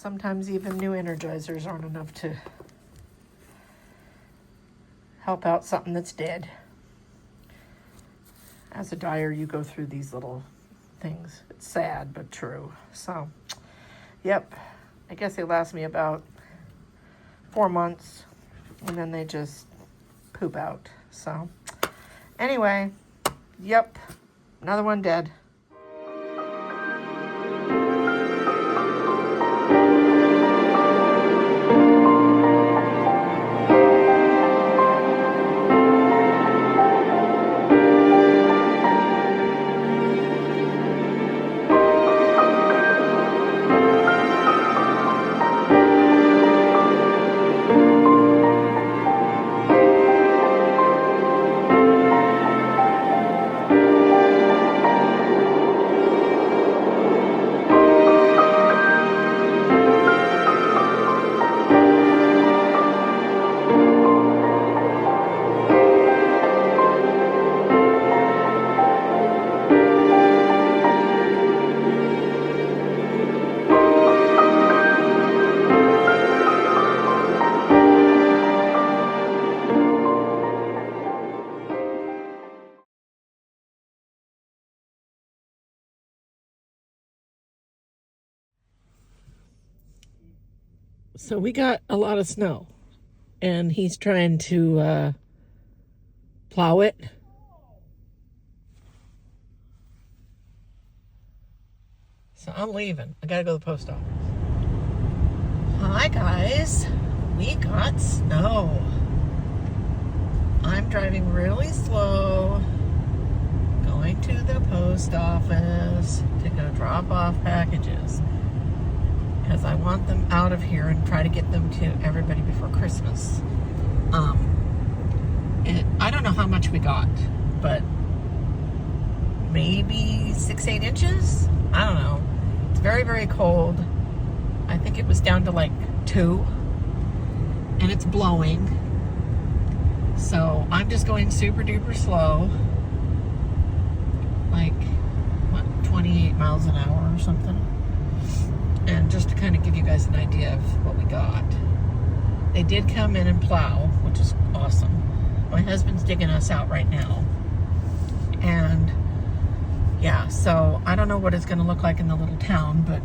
Sometimes even new energizers aren't enough to help out something that's dead. As a dyer, you go through these little things. It's sad, but true. So, yep. I guess they last me about 4 months, and then they just poop out. So, anyway, yep. Another one dead. So we got a lot of snow, and he's trying to plow it. So I'm leaving. I gotta go to the post office. Hi guys, we got snow. I'm driving really slow, going to the post office to go drop off packages, because I want them out of here and try to get them to everybody before Christmas. I don't know how much we got, but maybe 6-8 inches? I don't know. It's very, very cold. I think it was down to like 2, and it's blowing. So I'm just going super duper slow, like, 28 miles an hour or something. And just to kind of give you guys an idea of what we got. They did come in and plow, which is awesome. My husband's digging us out right now. And yeah, so I don't know what it's going to look like in the little town, but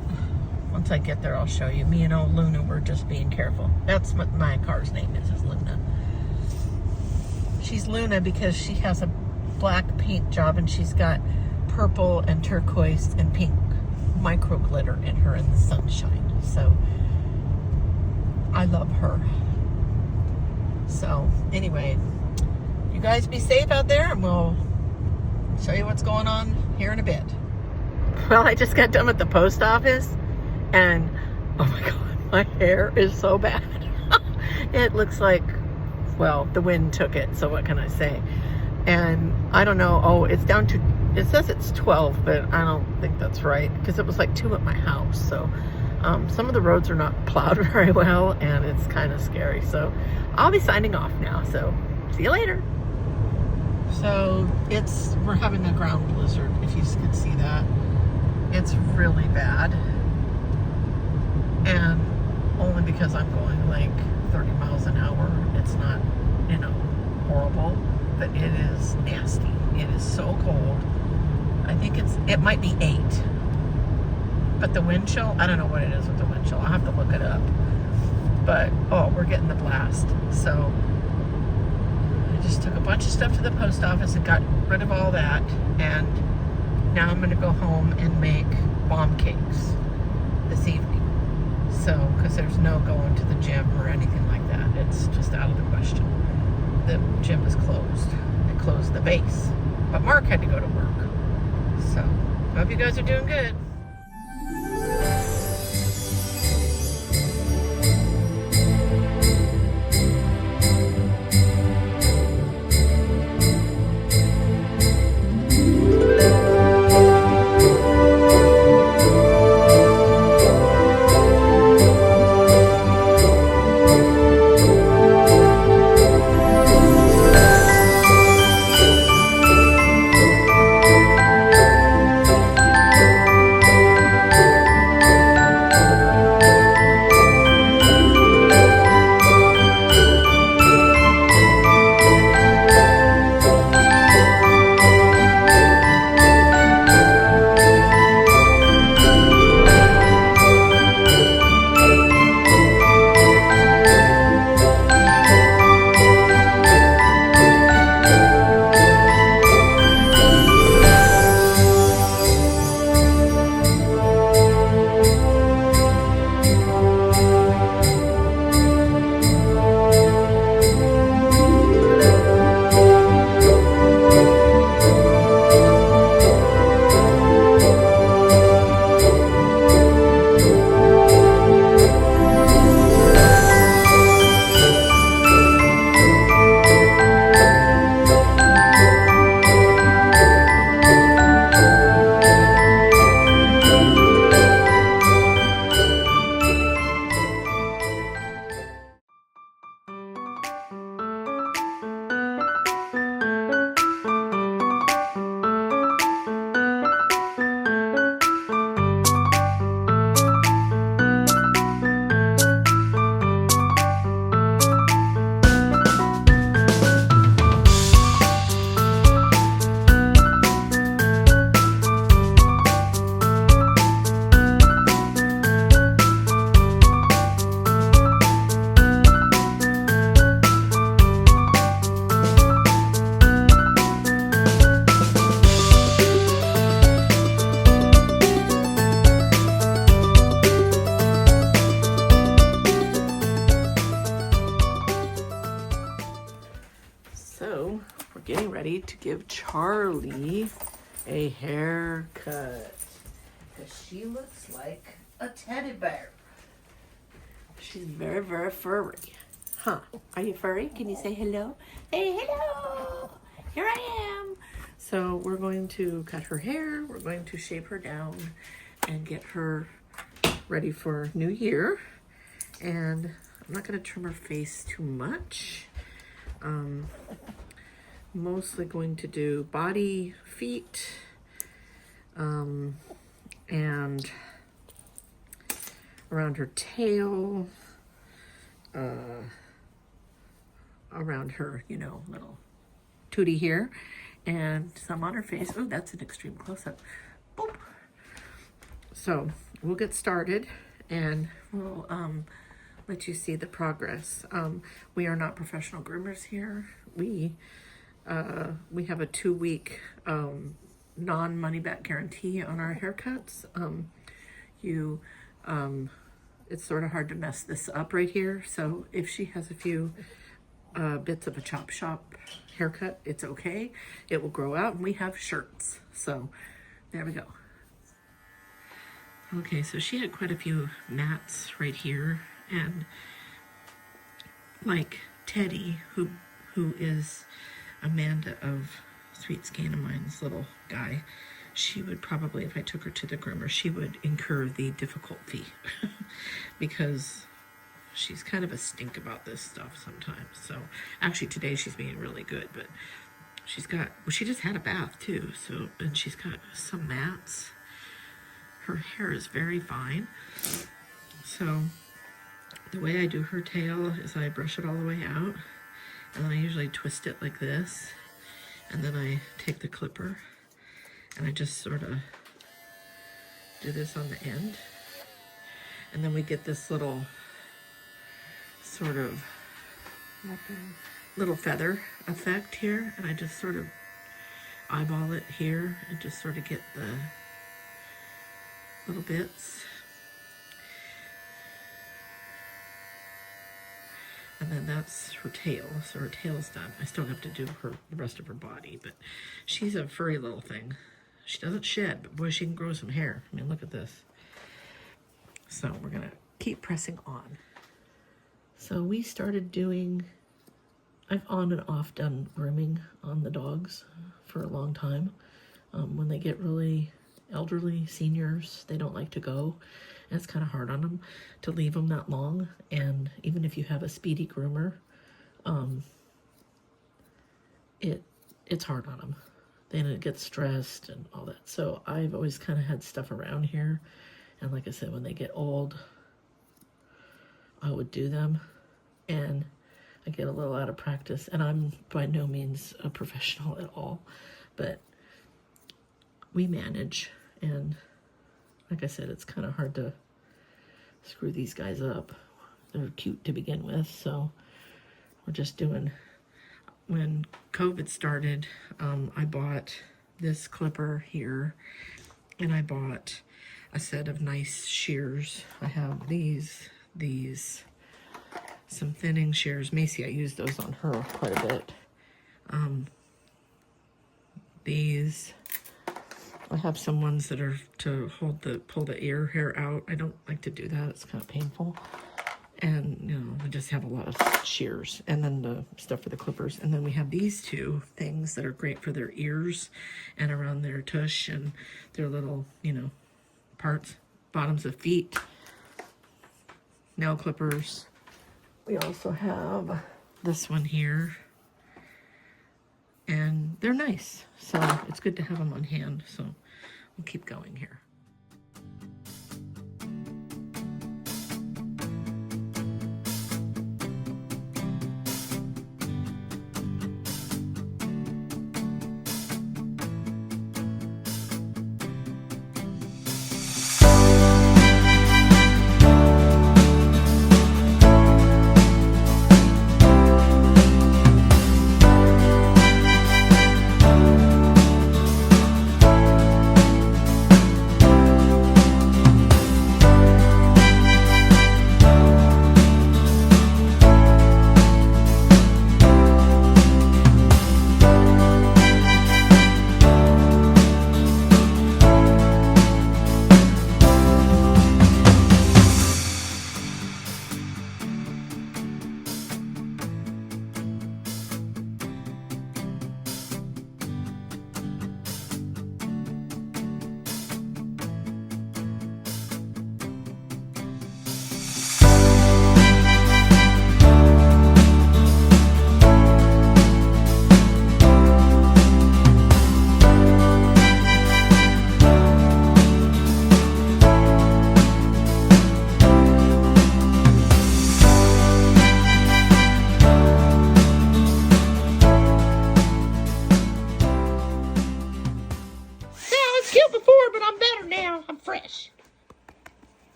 once I get there, I'll show you. Me and old Luna were just being careful. That's what my car's name is Luna. She's Luna because she has a black paint job, and she's got purple and turquoise and pink micro glitter in her in the sunshine. So I love her. So anyway, you guys be safe out there, and we'll show you what's going on here in a bit. Well, I just got done with the post office, and oh my God, my hair is so bad. It looks like, well, the wind took it, so what can I say? And I don't know, oh, it's down to, it says it's 12, but I don't think that's right, because it was like 2 at my house. So some of the roads are not plowed very well, and it's kind of scary. So I'll be signing off now, so see you later. So we're having a ground blizzard, if you can see that. It's really bad, and only because I'm going like 30 miles an hour. It's not, horrible, but it is nasty. It is so cold. I think it might be 8, but the wind chill, I don't know what it is with the wind chill. I'll have to look it up. But oh, we're getting the blast. So I just took a bunch of stuff to the post office and got rid of all that, and now I'm going to go home and make bomb cakes this evening. So, because there's no going to the gym or anything like that. It's just out of the question. The gym is closed. They closed the base. But Mark had to go to work. So, hope you guys are doing good. ready to give Charlie a haircut. Because she looks like a teddy bear. She's very, very furry. Huh? Are you furry? Can you say hello? Say hello! Here I am! So we're going to cut her hair. We're going to shape her down and get her ready for New Year. And I'm not going to trim her face too much. Mostly going to do body, feet, and around her tail, around her, you know, little tootie here, and some on her face. Oh, that's an extreme close-up. Boop. So we'll get started and we'll let you see the progress. We are not professional groomers here. We have a 2-week non-money-back guarantee on our haircuts. It's sort of hard to mess this up right here. So if she has a few bits of a chop shop haircut, it's okay. It will grow out, and we have shirts. So there we go. Okay, so she had quite a few mats right here, and like Teddy, who is Amanda of Sweet Skein of Mine's little guy, she would probably, if I took her to the groomer, she would incur the difficult fee because she's kind of a stink about this stuff sometimes. So actually today she's being really good, but she just had a bath too. So, and she's got some mats. Her hair is very fine. So the way I do her tail is I brush it all the way out, and then I usually twist it like this, and then I take the clipper and I just sort of do this on the end, and then we get this little sort of little feather effect here, and I just sort of eyeball it here and just sort of get the little bits. And then that's her tail. So her tail's done. I still have to do the rest of her body, but she's a furry little thing. She doesn't shed, but boy, she can grow some hair. I mean, look at this. So we're gonna keep pressing on. So we started doing, I've on and off done grooming on the dogs for a long time. When they get really elderly, seniors, they don't like to go. And it's kind of hard on them to leave them that long. And even if you have a speedy groomer, it's hard on them. Then it gets stressed and all that. So I've always kind of had stuff around here. And like I said, when they get old, I would do them. And I get a little out of practice. And I'm by no means a professional at all. But we manage. And like I said, it's kind of hard to screw these guys up. They're cute to begin with, so we're just doing. When COVID started, I bought this clipper here, and I bought a set of nice shears. I have these, some thinning shears. Macy, I used those on her quite a bit. These. I have some ones that are to pull the ear hair out. I don't like to do that. It's kind of painful. And, you know, we just have a lot of shears. And then the stuff for the clippers. And then we have these two things that are great for their ears and around their tush and their little, you know, parts, bottoms of feet. Nail clippers. We also have this one here. And they're nice, so it's good to have them on hand. So we'll keep going here.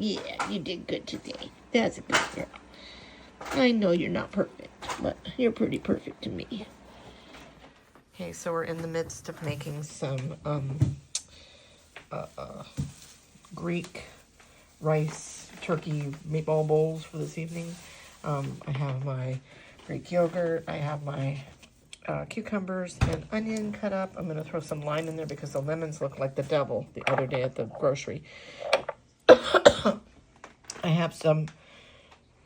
Yeah, you did good today. That's a good girl. I know you're not perfect, but you're pretty perfect to me. Okay, so we're in the midst of making some Greek rice turkey meatball bowls for this evening. I have my Greek yogurt. I have my cucumbers and onion cut up. I'm going to throw some lime in there because the lemons look like the devil the other day at the grocery. I have some,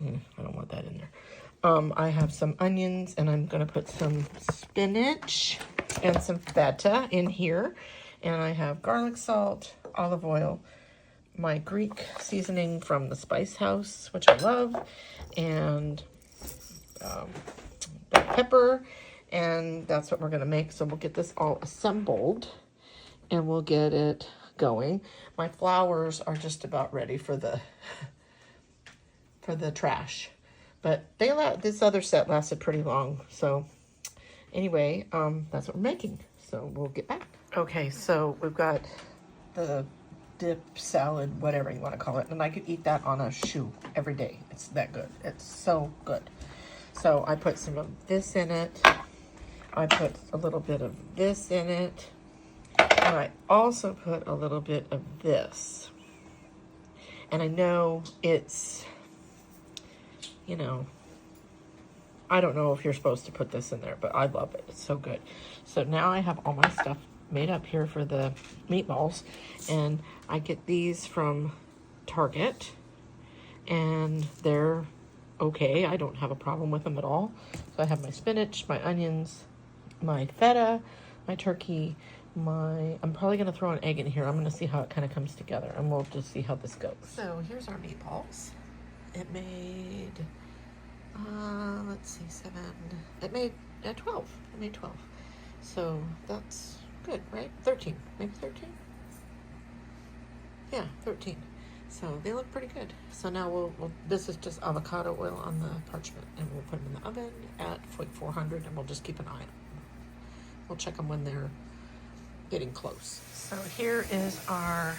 I don't want that in there. I have some onions, and I'm going to put some spinach and some feta in here. And I have garlic salt, olive oil, my Greek seasoning from the Spice House, which I love, and black pepper, and that's what we're going to make. So we'll get this all assembled, and we'll get it going. My flowers are just about ready for the trash, but this other set lasted pretty long. So anyway, that's what we're making. So we'll get back. Okay, so we've got the dip, salad, whatever you want to call it, and I could eat that on a shoe every day. It's that good. It's so good. So I put some of this in it. I put a little bit of this in it. And I also put a little bit of this. And I know it's, you know, I don't know if you're supposed to put this in there, but I love it. It's so good. So now I have all my stuff made up here for the meatballs, and I get these from Target, and they're okay. I don't have a problem with them at all. So I have my spinach, my onions, my feta, my turkey, I'm probably going to throw an egg in here. I'm going to see how it kind of comes together, and we'll just see how this goes. So here's our meatballs. It made, let's see, 7, it made 12. It made 12. So that's good, right? 13, maybe 13? Yeah, 13. So they look pretty good. So now we'll this is just avocado oil on the parchment, and we'll put them in the oven at like 400, and we'll just keep an eye on them. We'll check them when they're getting close. So here is our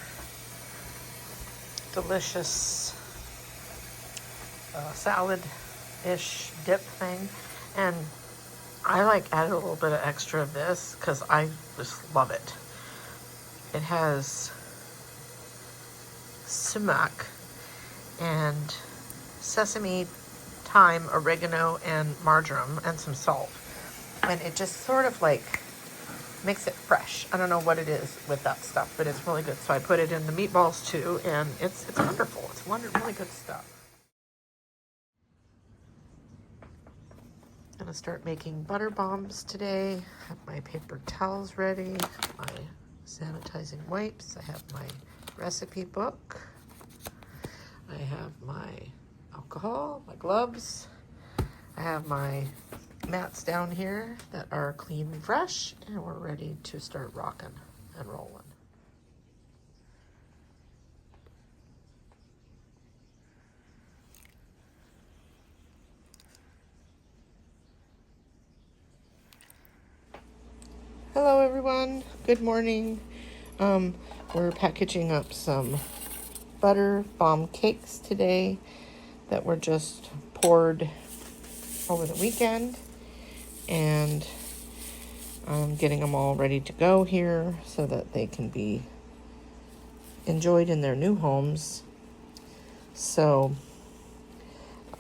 delicious salad-ish dip thing, and I added a little bit of extra of this because I just love it. It has sumac and sesame, thyme, oregano, and marjoram, and some salt, and it just sort of makes it fresh. I don't know what it is with that stuff, but it's really good. So I put it in the meatballs too, and it's wonderful. It's really good stuff. I'm gonna start making butter bombs today. Have my paper towels ready, my sanitizing wipes. I have my recipe book. I have my alcohol, my gloves. I have my mats down here that are clean and fresh, and we're ready to start rocking and rolling. Hello everyone, good morning. We're packaging up some butter bomb cakes today that were just poured over the weekend, and I'm getting them all ready to go here so that they can be enjoyed in their new homes. So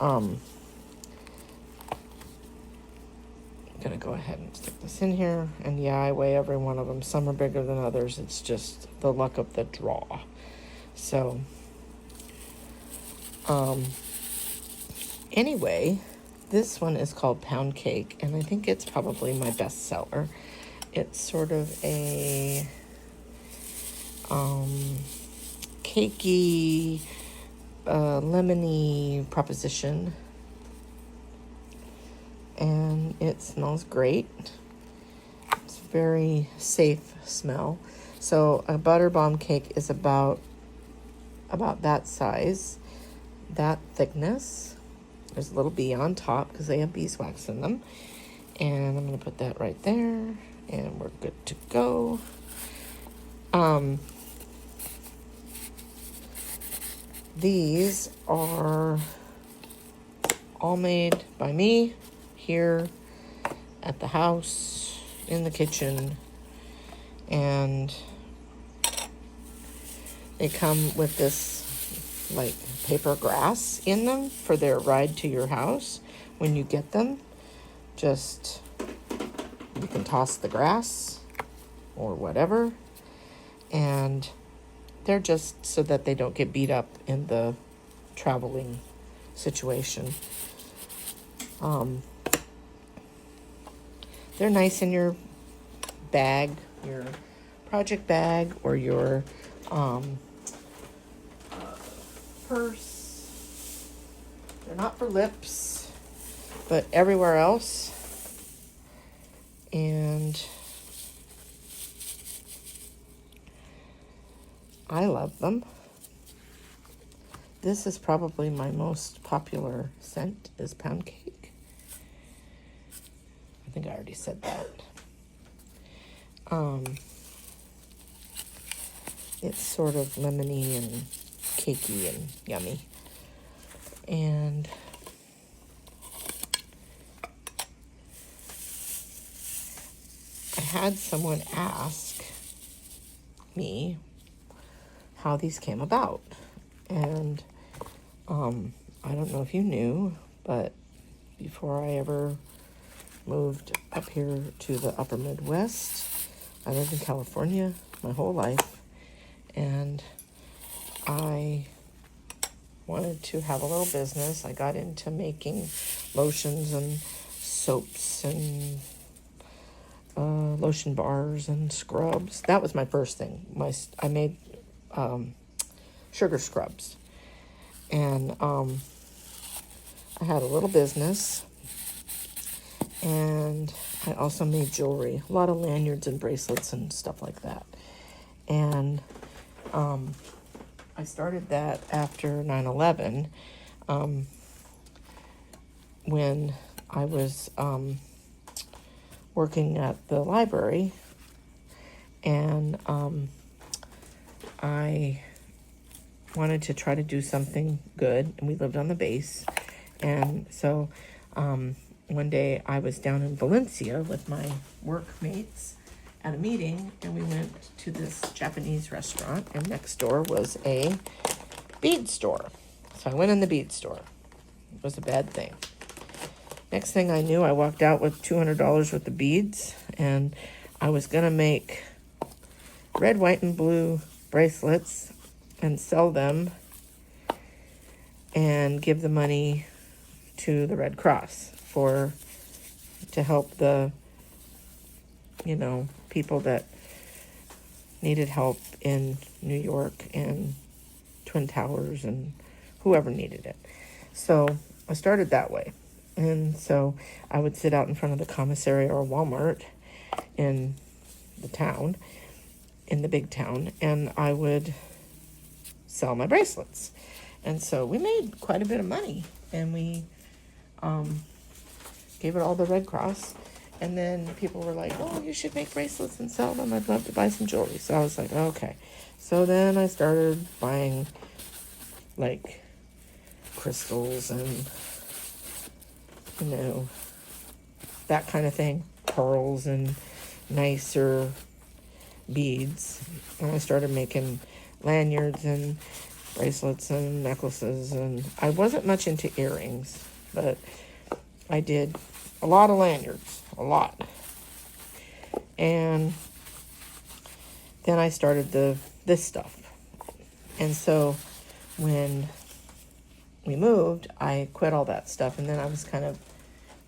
I'm gonna go ahead and stick this in here, and yeah, I weigh every one of them. Some are bigger than others. It's just the luck of the draw. So anyway, this one is called Pound Cake, and I think it's probably my best seller. It's sort of a cakey, lemony proposition, and it smells great. It's very safe smell. So a butter bomb cake is about that size, that thickness. There's a little bee on top because they have beeswax in them. And I'm going to put that right there, and we're good to go. These are all made by me here at the house, in the kitchen, and they come with this like paper grass in them for their ride to your house. When you get them, just you can toss the grass or whatever, and they're just so that they don't get beat up in the traveling situation. They're nice in your bag, your project bag, or your purse. They're not for lips, but everywhere else. And I love them. This is probably my most popular scent is pound cake. I think I already said that. It's sort of lemony and cakey and yummy. And I had someone ask me how these came about. And I don't know if you knew, but before I ever moved up here to the upper Midwest, I lived in California my whole life, and I wanted to have a little business. I got into making lotions and soaps and lotion bars and scrubs. That was my first thing. I made sugar scrubs, and I had a little business, and I also made jewelry, a lot of lanyards and bracelets and stuff like that. And I started that after 9/11, when I was working at the library, and I wanted to try to do something good, and we lived on the base. And so one day I was down in Valencia with my workmates at a meeting, and we went to this Japanese restaurant, and next door was a bead store. So I went in the bead store. It was a bad thing. Next thing I knew, I walked out with $200 worth of beads, and I was going to make red, white, and blue bracelets and sell them and give the money to the Red Cross to help the, people that needed help in New York and Twin Towers and whoever needed it. So I started that way. And so I would sit out in front of the commissary or Walmart in the town, in the big town, and I would sell my bracelets. And so we made quite a bit of money, and we gave it all to the Red Cross. And then people were like, oh, you should make bracelets and sell them. I'd love to buy some jewelry. So I was like, okay. So then I started buying like crystals and, that kind of thing, pearls and nicer beads. And I started making lanyards and bracelets and necklaces. And I wasn't much into earrings, but I did a lot of lanyards, a lot. And then I started this stuff. And so when we moved, I quit all that stuff, and then I was kind of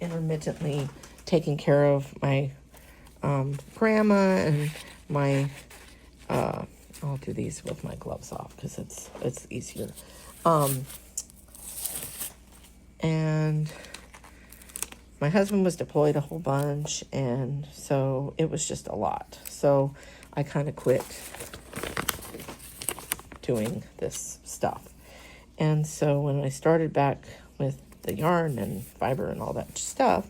intermittently taking care of my grandma and my I'll do these with my gloves off because it's easier. And my husband was deployed a whole bunch, and so it was just a lot. So I kind of quit doing this stuff. And so when I started back with the yarn and fiber and all that stuff,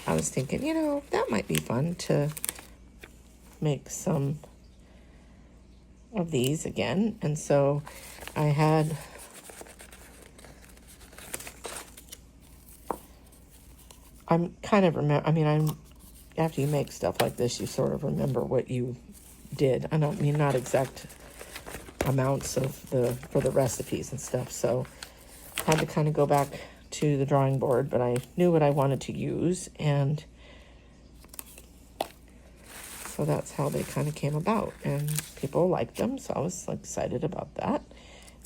I was thinking, that might be fun to make some of these again. And so I had I'm kind of remember. I mean, after you make stuff like this, you sort of remember what you did. I don't mean not exact amounts of for the recipes and stuff. So I had to kind of go back to the drawing board, but I knew what I wanted to use, and so that's how they kind of came about. And people liked them, so I was like, excited about that.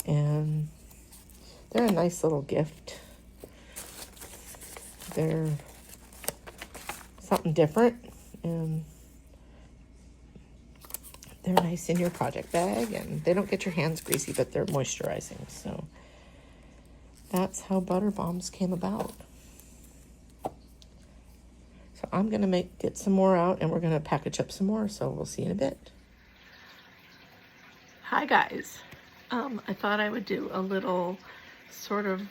And they're a nice little gift. They're something different, and they're nice in your project bag, and they don't get your hands greasy, but they're moisturizing. So that's how Butter Bombs came about. So I'm gonna get some more out, and we're gonna package up some more, so we'll see you in a bit. Hi guys. I thought I would do a little sort of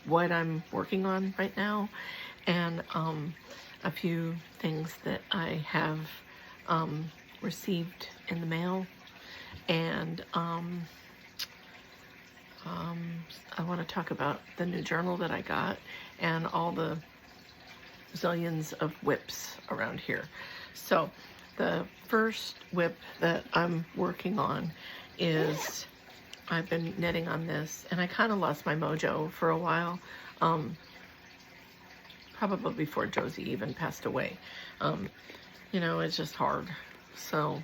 what I'm working on right now, and a few things that I have received in the mail, and I want to talk about the new journal that I got and all the zillions of whips around here. So the first whip that I'm working on is, I've been knitting on this, and I kind of lost my mojo for a while, probably before Josie even passed away. You know, it's just hard. So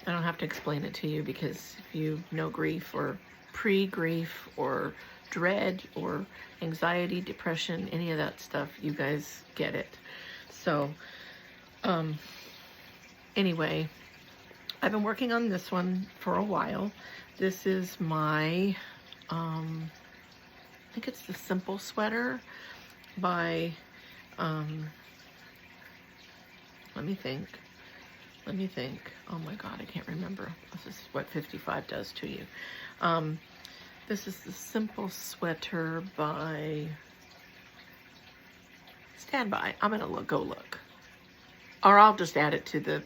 I don't have to explain it to you, because if you know grief or pre-grief or dread or anxiety, depression, any of that stuff, you guys get it. So anyway, I've been working on this one for a while. This is my, I think it's the Simple Sweater by, let me think. Oh my God, I can't remember. This is what 55 does to you. This is the Simple Sweater by, stand by, I'm gonna go look. Or I'll just add it to the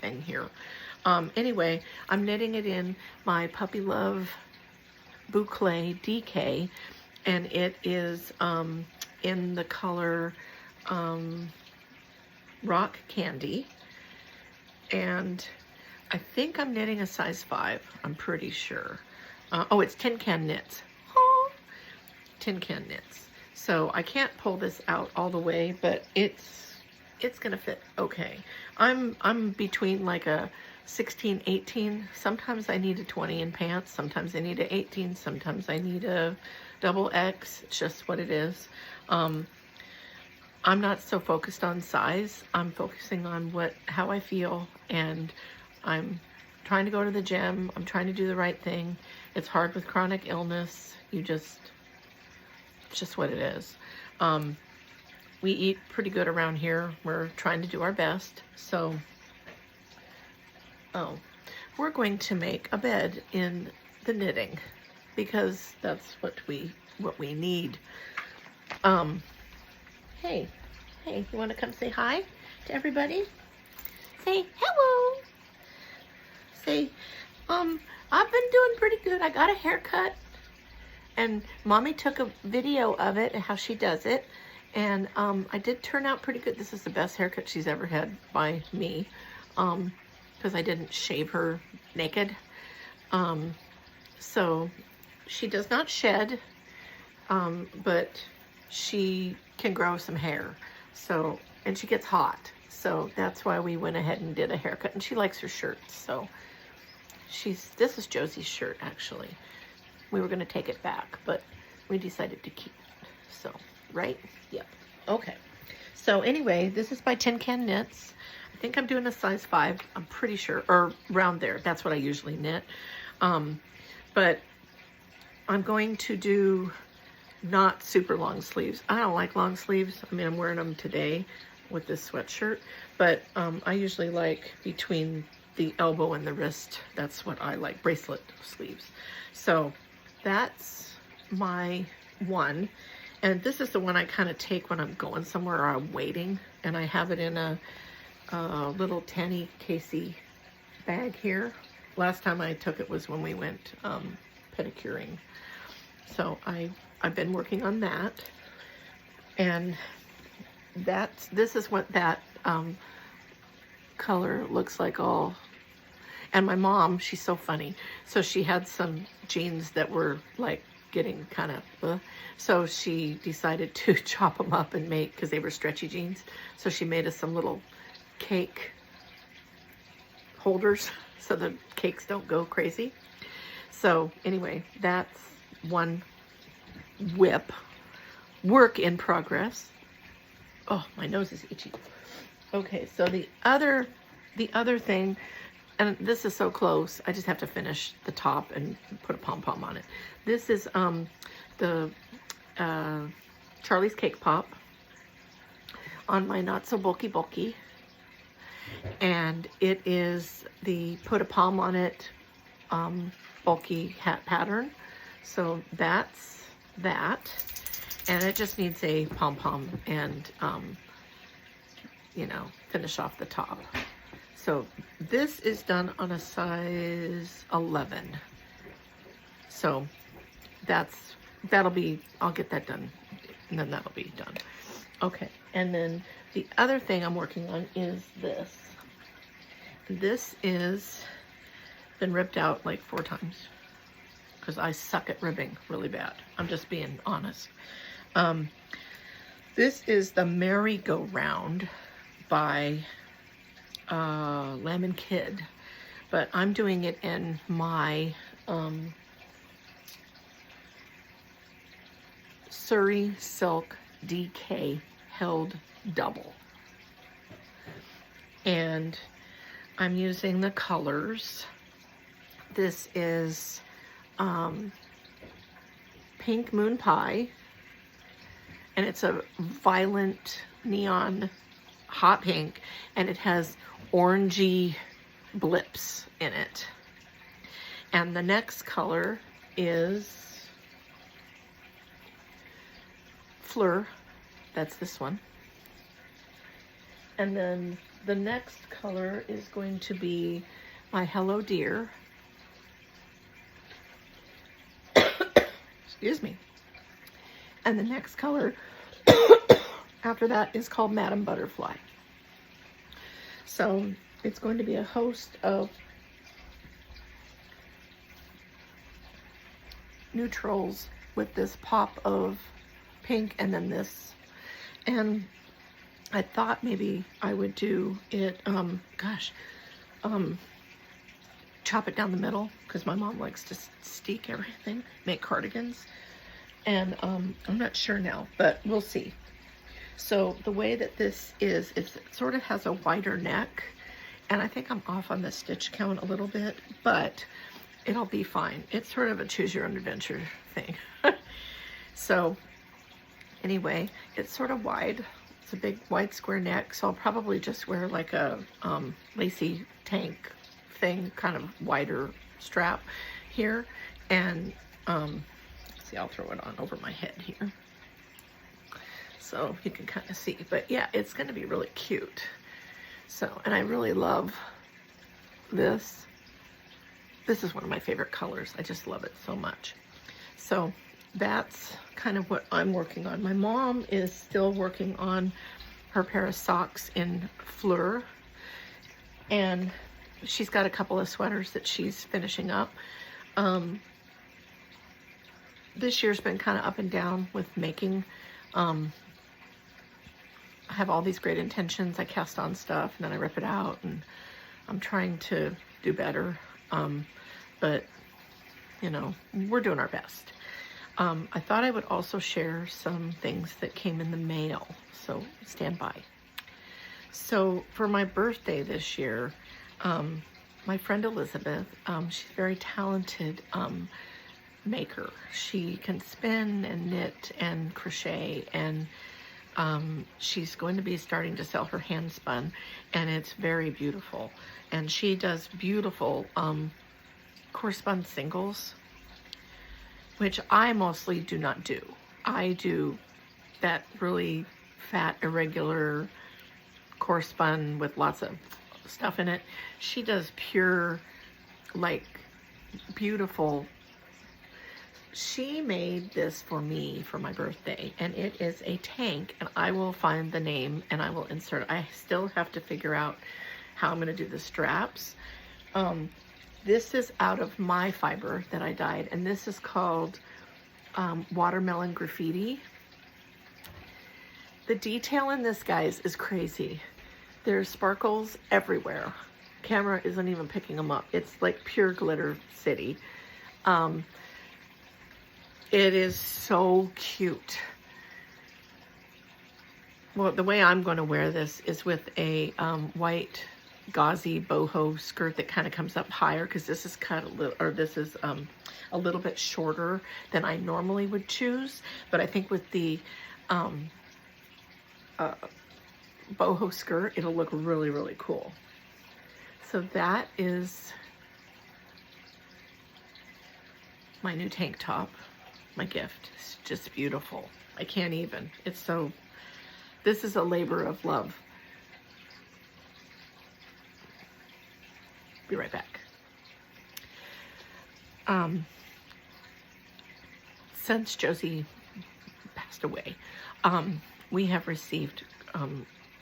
thing here. Anyway, I'm knitting it in my Puppy Love Boucle DK, and it is in the color Rock Candy, and I think I'm knitting a size 5, I'm pretty sure. Oh, it's Tin Can Knits. Oh, Tin Can Knits. So I can't pull this out all the way, but it's gonna fit okay. I'm between like a 16, 18. Sometimes I need a 20 in pants. Sometimes I need a 18. Sometimes I need a double X. It's just what it is. I'm not so focused on size. I'm focusing on how I feel, and I'm trying to go to the gym. I'm trying to do the right thing. It's hard with chronic illness. It's just what it is. We eat pretty good around here. We're trying to do our best. So, we're going to make a bed in the knitting, because that's what we need. Hey, you want to come say hi to everybody? Say hello. Say, I've been doing pretty good. I got a haircut, and Mommy took a video of it and how she does it, and I did turn out pretty good. This is the best haircut she's ever had by me, because I didn't shave her naked. So she does not shed, but she can grow some hair. So, and she gets hot. So that's why we went ahead and did a haircut, and she likes her shirts. So this is Josie's shirt, actually. We were gonna take it back, but we decided to keep it. So, right? Yep. Okay. So anyway, this is by Tin Can Knits. I think I'm doing a size 5. I'm pretty sure, or around there. That's what I usually knit. But I'm going to do not super long sleeves. I don't like long sleeves. I mean, I'm wearing them today with this sweatshirt, but I usually like between the elbow and the wrist. That's what I like, bracelet sleeves. So that's my one. And this is the one I kind of take when I'm going somewhere or I'm waiting, and I have it in a little Tanny Casey bag here. Last time I took it was when we went pedicuring. So I've been working on that. And this is what that color looks like all. And my mom, she's so funny. So she had some jeans that were like getting kind of, so she decided to chop them up and make, because they were stretchy jeans. So she made us some little cake holders so the cakes don't go crazy. So anyway, that's one work in progress. Oh, my nose is itchy. Okay, so the other thing, and this is so close, I just have to finish the top and put a pom-pom on it. This is the Charlie's Cake Pop on my Not So Bulky, and it is the put a palm on it bulky hat pattern. So that's that, and it just needs a pom-pom and you know, finish off the top. So this is done on a size 11. So that'll be, I'll get that done, and then that'll be done. Okay, and then the other thing I'm working on is this. This is been ripped out like 4 times because I suck at ribbing really bad. I'm just being honest. This is the Merry-Go-Round by Lamb and Kid, but I'm doing it in my Surrey Silk DK held double, and I'm using the colors. This is Pink Moon Pie, and it's a violent neon hot pink, and it has orangey blips in it. And the next color is Fleur. That's this one. And then the next color is going to be my Hello Dear. Excuse me. And the next color after that is called Madam Butterfly. So it's going to be a host of neutrals with this pop of pink and then this. And I thought maybe I would do it, chop it down the middle, because my mom likes to steek everything, make cardigans. And I'm not sure now, but we'll see. So the way that this is it sort of has a wider neck, and I think I'm off on the stitch count a little bit, but it'll be fine. It's sort of a choose your own adventure thing. So anyway, it's sort of wide. It's a big wide square neck, so I'll probably just wear like a lacy tank thing, kind of wider strap here, and see, I'll throw it on over my head here so you can kind of see. But yeah, it's going to be really cute. So, and I really love this. This is one of my favorite colors. I just love it so much. So that's kind of what I'm working on. My mom is still working on her pair of socks in Fleur, and she's got a couple of sweaters that she's finishing up. This year's been kind of up and down with making. I have all these great intentions. I cast on stuff and then I rip it out, and I'm trying to do better. But you know, we're doing our best. I thought I would also share some things that came in the mail, so stand by. So for my birthday this year, my friend Elizabeth, she's a very talented maker. She can spin and knit and crochet, and she's going to be starting to sell her hand spun, and it's very beautiful. And she does beautiful core spun singles, which I mostly do not do. I do that really fat, irregular core spun with lots of stuff in it. She does pure, like, beautiful she made this for me for my birthday, and it is a tank, and I will find the name and I will insert it. I still have to figure out how I'm going to do the straps. This is out of my fiber that I dyed, and this is called Watermelon Graffiti. The detail in this, guys, is crazy. There's sparkles everywhere. Camera isn't even picking them up. It's like pure glitter city. It is so cute. Well, the way I'm going to wear this is with a white gauzy boho skirt that kind of comes up higher, because this is cut a little, or this is a little bit shorter than I normally would choose. But I think with the boho skirt, it'll look really, really cool. So that is my new tank top, my gift. It's just beautiful. I can't even. It's so, this is a labor of love. Be right back. Since Josie passed away, we have received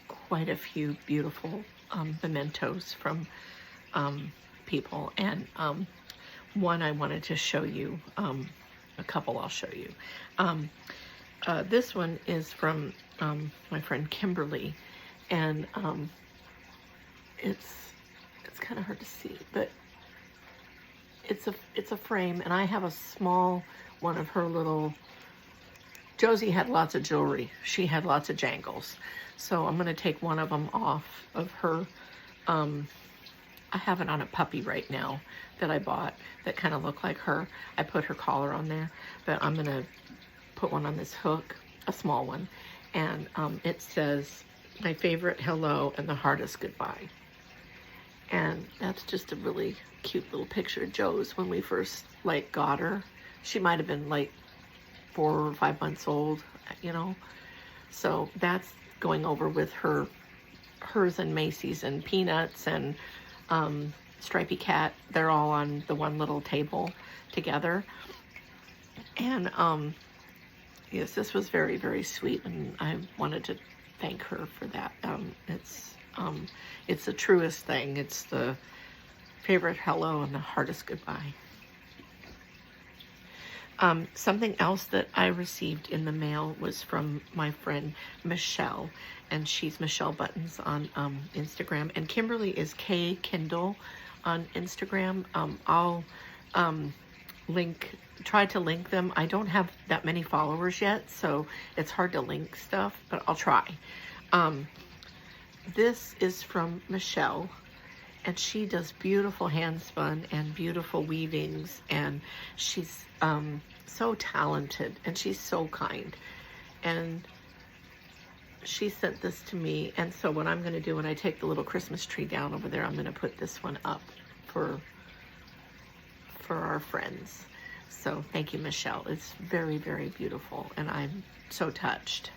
quite a few beautiful mementos from people, and one I wanted to show you, a couple I'll show you. This one is from my friend Kimberly, and it's kind of hard to see, but it's a frame, and I have a small one of her little. Josie had lots of jewelry. She had lots of jangles. So I'm going to take one of them off of her. I have it on a puppy right now that I bought that kind of looked like her. I put her collar on there, but I'm going to put one on this hook, a small one. And it says, "My favorite hello and the hardest goodbye." And that's just a really cute little picture of Joe's when we first got her. She might have been 4 or 5 months old, you know. So that's going over with hers and Macy's and Peanuts and Stripey Cat. They're all on the one little table together. And yes, this was very, very sweet, and I wanted to thank her for that. It's the truest thing. It's the favorite hello and the hardest goodbye. Something else that I received in the mail was from my friend Michelle, and she's Michelle Buttons on Instagram, and Kimberly is K Kindle on Instagram. I'll try to link them. I don't have that many followers yet, so it's hard to link stuff, but I'll try. This is from Michelle, and she does beautiful hand spun and beautiful weavings, and she's so talented, and she's so kind, and she sent this to me. And so what I'm going to do when I take the little Christmas tree down over there, I'm going to put this one up for our friends. So thank you, Michelle. It's very, very beautiful, and I'm so touched.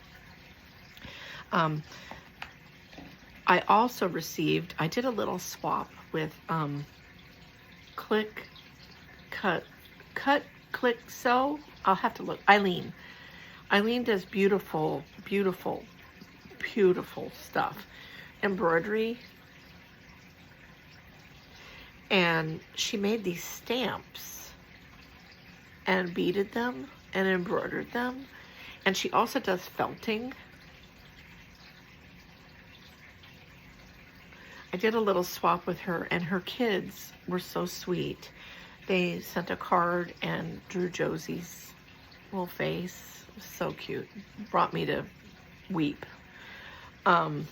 I also received, I did a little swap with Click, Click, Sew. I'll have to look. Eileen does beautiful, beautiful, beautiful stuff. Embroidery. And she made these stamps and beaded them and embroidered them. And she also does felting. I did a little swap with her, and her kids were so sweet. They sent a card and drew Josie's little face. It was so cute. Brought me to weep. And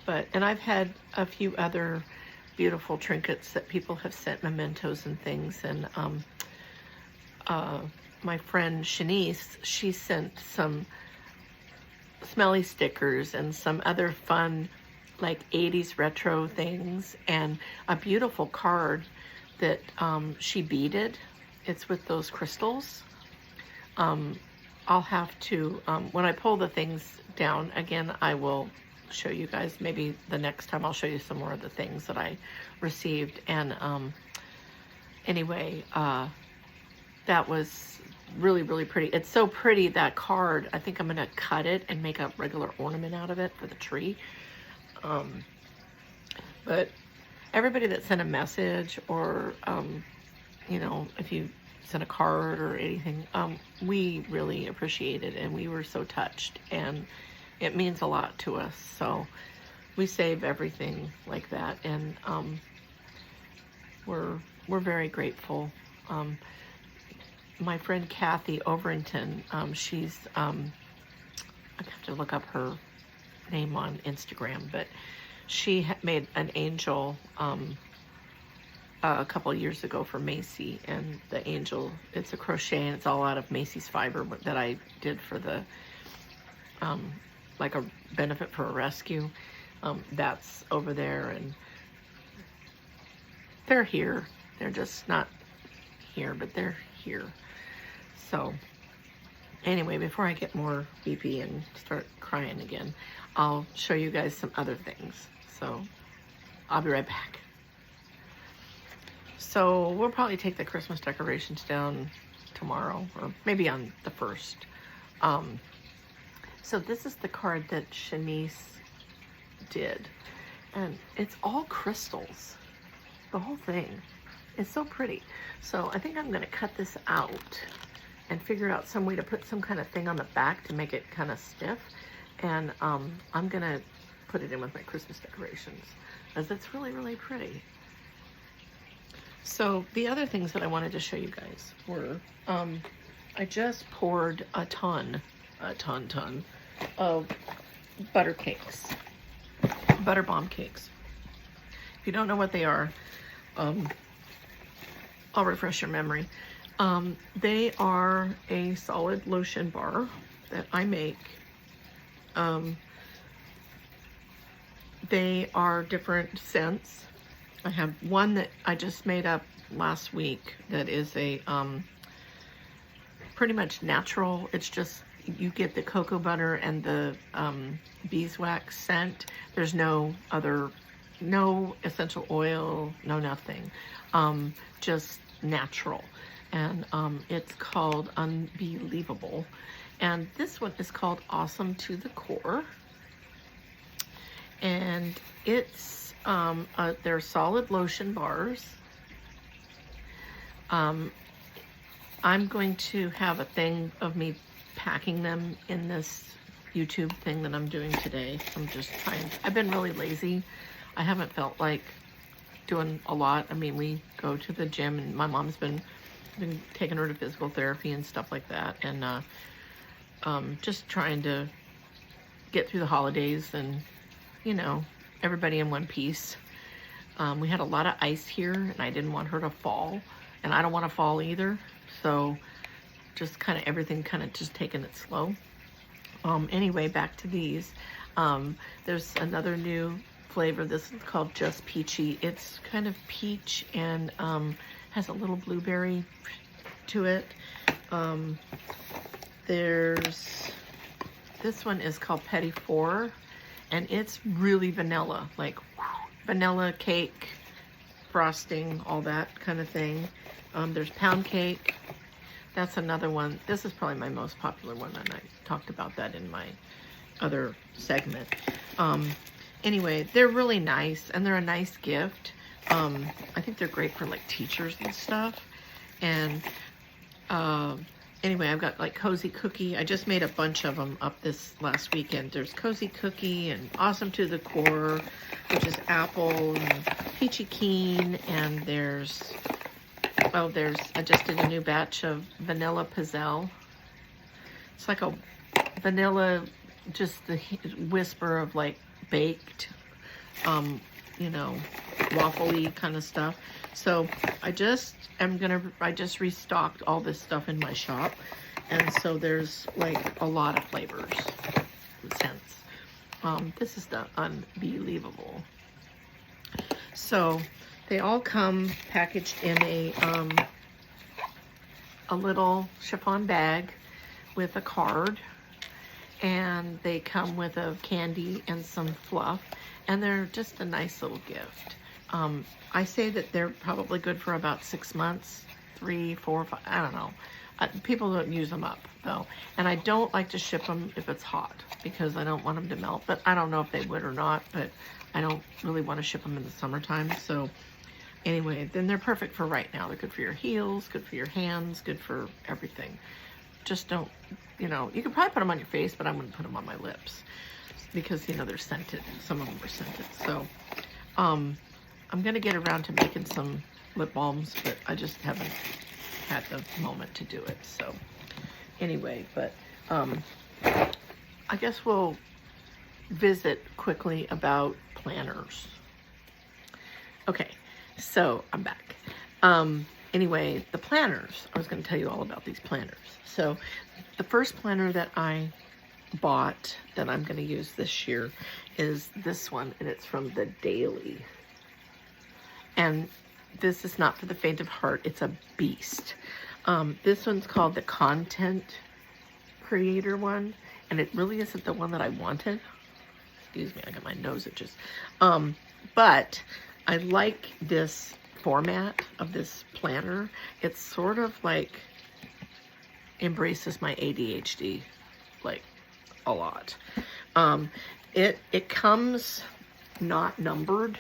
I've had a few other beautiful trinkets that people have sent, mementos and things. And my friend Shanice, she sent some smelly stickers and some other fun 80s retro things, and a beautiful card that she beaded. It's with those crystals. I'll have to, when I pull the things down again, I will show you guys. Maybe the next time I'll show you some more of the things that I received. And anyway, that was really, really pretty. It's so pretty, that card. I think I'm going to cut it and make a regular ornament out of it for the tree. But everybody that sent a message or, you know, if you sent a card or anything, we really appreciate it, and we were so touched, and it means a lot to us. So we save everything like that, and we're very grateful. My friend Kathy Overington, she's I have to look up her name on Instagram, but she made an angel a couple of years ago for Macy, and the angel, it's a crochet, and it's all out of Macy's fiber that I did for the like a benefit for a rescue. That's over there, and they're here. They're just not here, but they're here. So anyway, before I get more beepy and start crying again, I'll show you guys some other things. So I'll be right back. So we'll probably take the Christmas decorations down tomorrow, or maybe on the 1st. So this is the card that Shanice did, and it's all crystals, the whole thing. It's so pretty. So I think I'm going to cut this out and figure out some way to put some kind of thing on the back to make it kind of stiff, and I'm going to put it in with my Christmas decorations, as it's really, really pretty. So the other things that I wanted to show you guys were, I just poured a ton of butter cakes, butter bomb cakes. If you don't know what they are, I'll refresh your memory. They are a solid lotion bar that I make. They are different scents. I have one that I just made up last week that is a pretty much natural. It's just, you get the cocoa butter and the beeswax scent. There's no essential oil, no nothing. Just natural. And it's called Unbelievable. And this one is called Awesome to the Core. And it's they're solid lotion bars. I'm going to have a thing of me packing them in this YouTube thing that I'm doing today. I'm just trying. I've been really lazy. I haven't felt like doing a lot. I mean, we go to the gym, and my mom's been taking her to physical therapy and stuff like that, and just trying to get through the holidays and, you know, everybody in one piece. We had a lot of ice here, and I didn't want her to fall, and I don't want to fall either. So just kind of everything kind of just taking it slow. Anyway, back to these. There's another new flavor. This is called Just Peachy. It's kind of peach and has a little blueberry to it. There's, this one is called Petit Four, and it's really vanilla, like vanilla cake, frosting, all that kind of thing. There's pound cake. That's another one. This is probably my most popular one, and I talked about that in my other segment. Anyway, they're really nice, and they're a nice gift. I think they're great for like teachers and stuff. And anyway, I've got like Cozy Cookie. I just made a bunch of them up this last weekend. There's Cozy Cookie and Awesome to the Core, which is apple, and Peachy Keen, and there's, oh, I just did a new batch of Vanilla Pizzelle. It's like a vanilla, just the whisper of like baked, you know, waffly kind of stuff. So I just restocked all this stuff in my shop, and so there's like a lot of flavors and scents. This is the Unbelievable. So they all come packaged in a little chiffon bag with a card, and they come with a candy and some fluff, and they're just a nice little gift. I say that they're probably good for about 6 months. 3, 4, 5, I don't know. People don't use them up though. And I don't like to ship them if it's hot because I don't want them to melt, but I don't know if they would or not, but I don't really want to ship them in the summertime. So anyway, then they're perfect for right now. They're good for your heels, good for your hands, good for everything. Just don't, you know, you could probably put them on your face, but I wouldn't put them on my lips because, you know, they're scented. Some of them are scented. So I'm going to get around to making some lip balms, but I just haven't had the moment to do it. So anyway, but I guess we'll visit quickly about planners. Okay, so I'm back. Anyway, the planners, I was going to tell you all about these planners. So the first planner that I bought that I'm going to use this year is this one, and it's from the Daily. And this is not for the faint of heart. It's a beast. This one's called the Content Creator one, and it really isn't the one that I wanted. Excuse me, I got my nose itches. But I like this format of this planner. It's sort of like embraces my ADHD like a lot. It comes not numbered,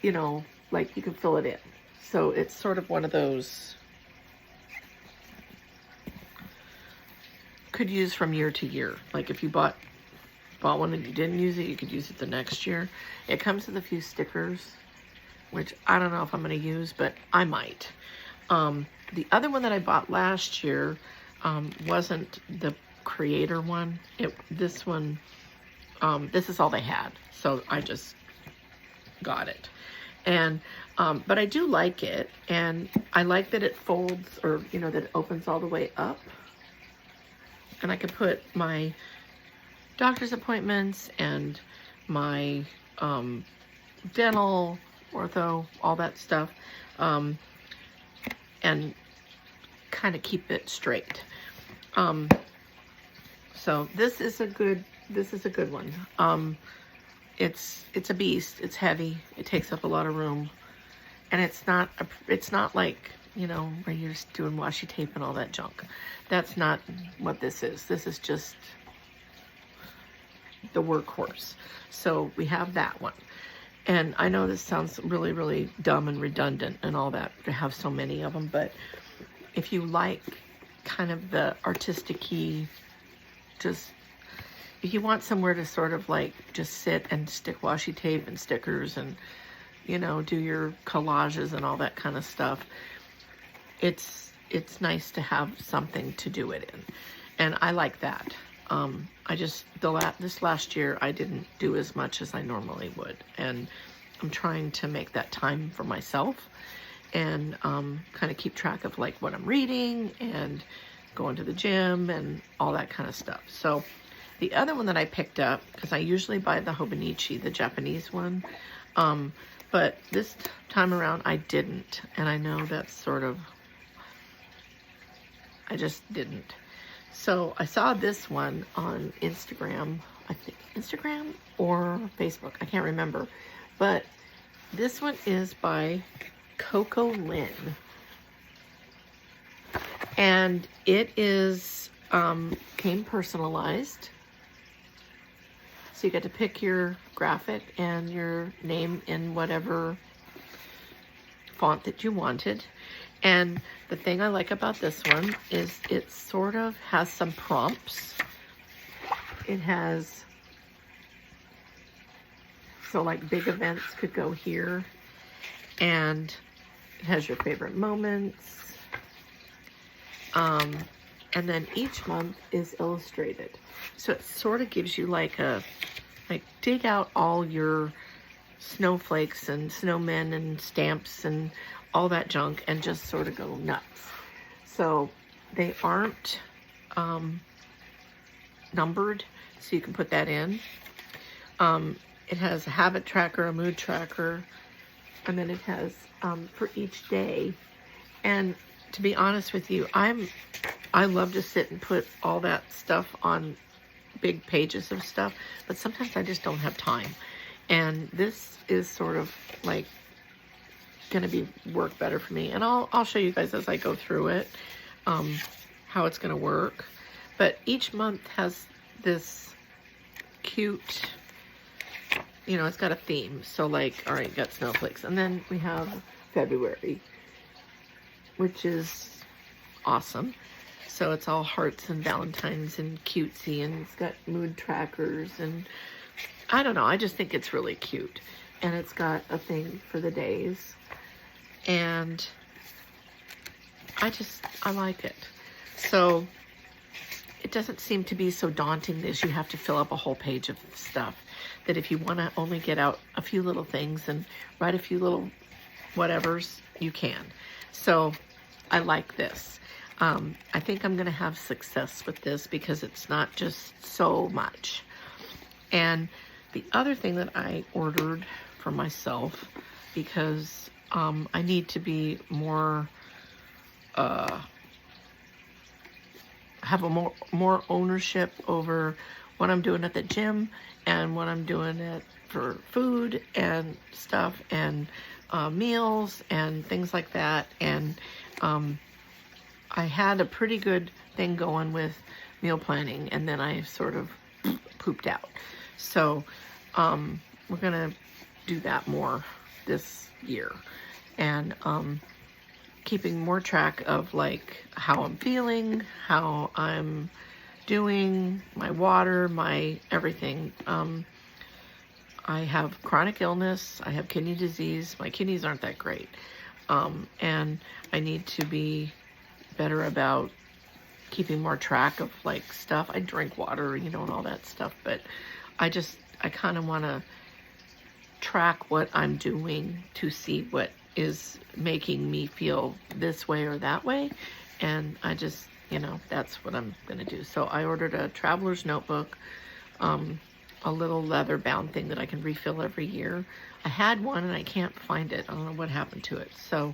you know, like you can fill it in. So it's sort of one of those could use from year to year. Like if you bought one and you didn't use it, you could use it the next year. It comes with a few stickers, which I don't know if I'm going to use, but I might. The other one that I bought last year wasn't the creator one. This one, this is all they had, so I just got it. And but I do like it, and I like that it folds, or you know, that it opens all the way up, and I could put my doctor's appointments and my dental, ortho, all that stuff, and kind of keep it straight. So this is a good one. It's a beast. It's heavy. It takes up a lot of room, and it's not like, you know, where you're just doing washi tape and all that junk. That's not what this is. This is just the workhorse. So we have that one. And I know this sounds really, really dumb and redundant and all that to have so many of them, but if you like kind of the artistic-y, just, if you want somewhere to sort of like just sit and stick washi tape and stickers and, you know, do your collages and all that kind of stuff, it's nice to have something to do it in. And I like that. This last year I didn't do as much as I normally would, and I'm trying to make that time for myself and kind of keep track of like what I'm reading and going to the gym and all that kind of stuff. So the other one that I picked up, because I usually buy the Hobonichi, the Japanese one, but this time around I didn't, and I know that's sort of, I just didn't. So I saw this one on Instagram, I think Instagram or Facebook, I can't remember. But this one is by Coco Lynn. And it is, came personalized. So you get to pick your graphic and your name in whatever font that you wanted. And the thing I like about this one is it sort of has some prompts. It has, so like big events could go here, and it has your favorite moments. And then each month is illustrated. So it sort of gives you like dig out all your snowflakes and snowmen and stamps and all that junk and just sort of go nuts. So they aren't numbered, so you can put that in. It has a habit tracker, a mood tracker, and then it has for each day. And to be honest with you, I love to sit and put all that stuff on big pages of stuff, but sometimes I just don't have time. And this is sort of like going to work better for me. And I'll show you guys as I go through it, how it's going to work. But each month has this cute, you know, it's got a theme. So like, all right, you got snowflakes. And then we have February, which is awesome. So it's all hearts and Valentines and cutesy, and it's got mood trackers, and I don't know, I just think it's really cute. And it's got a thing for the days, and I like it. So it doesn't seem to be so daunting that you have to fill up a whole page of stuff, that if you want to only get out a few little things and write a few little whatevers, you can. So I like this. I think I'm going to have success with this because it's not just so much. And the other thing that I ordered for myself, because I need to be more, have a more ownership over what I'm doing at the gym and what I'm doing for food and stuff, and meals and things like that. And I had a pretty good thing going with meal planning, and then I sort of pooped out. So we're gonna do that more this year, and keeping more track of like how I'm feeling, how I'm doing, my water, my everything. I have chronic illness, I have kidney disease, my kidneys aren't that great, and I need to be better about keeping more track of like stuff. I drink water, you know, and all that stuff, but I kind of want to track what I'm doing to see what is making me feel this way or that way. And I just, you know, that's what I'm going to do. So I ordered a traveler's notebook, a little leather bound thing that I can refill every year. I had one and I can't find it. I don't know what happened to it. So,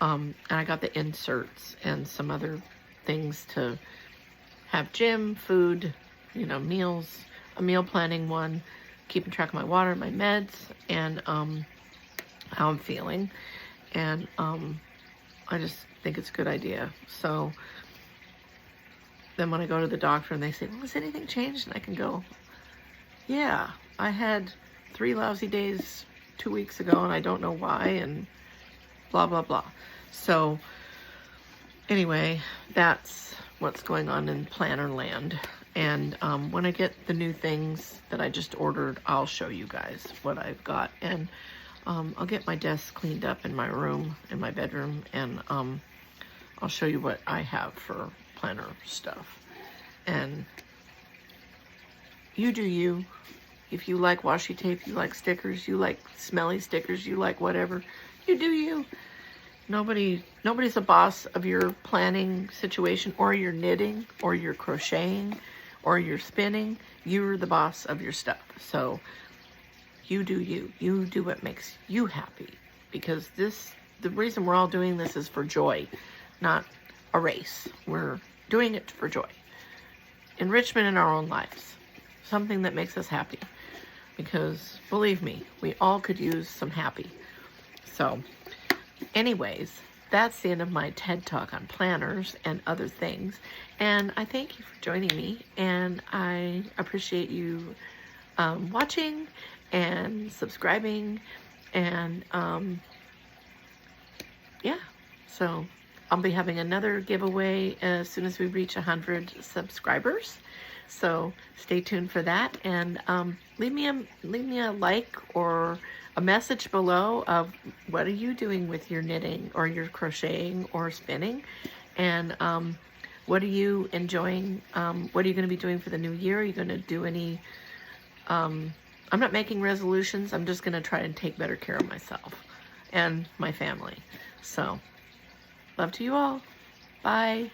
and I got the inserts and some other things to have gym, food, you know, meals, a meal planning one, keeping track of my water, my meds, and how I'm feeling. And I just think it's a good idea. So then when I go to the doctor and they say, well, has anything changed? And I can go, yeah, I had 3 lousy days 2 weeks ago and I don't know why, and blah, blah, blah. So anyway, that's what's going on in planner land. And when I get the new things that I just ordered, I'll show you guys what I've got. And I'll get my desk cleaned up in my room, in my bedroom, and I'll show you what I have for planner stuff. And you do you. If you like washi tape, you like stickers, you like smelly stickers, you like whatever, you do you. Nobody's a boss of your planning situation, or your knitting, or your crocheting, or your spinning. You're the boss of your stuff. So you do you. You do what makes you happy, because the reason we're all doing this is for joy, not a race. We're doing it for joy. Enrichment in our own lives. Something that makes us happy. Because believe me, we all could use some happy. So anyways, that's the end of my TED Talk on planners and other things. And I thank you for joining me. And I appreciate you watching and subscribing. And yeah, so I'll be having another giveaway as soon as we reach 100 subscribers. So stay tuned for that, and leave me a like or a message below of what are you doing with your knitting or your crocheting or spinning, and what are you enjoying? What are you going to be doing for the new year? Are you going to do any? I'm not making resolutions. I'm just going to try and take better care of myself and my family. So love to you all. Bye.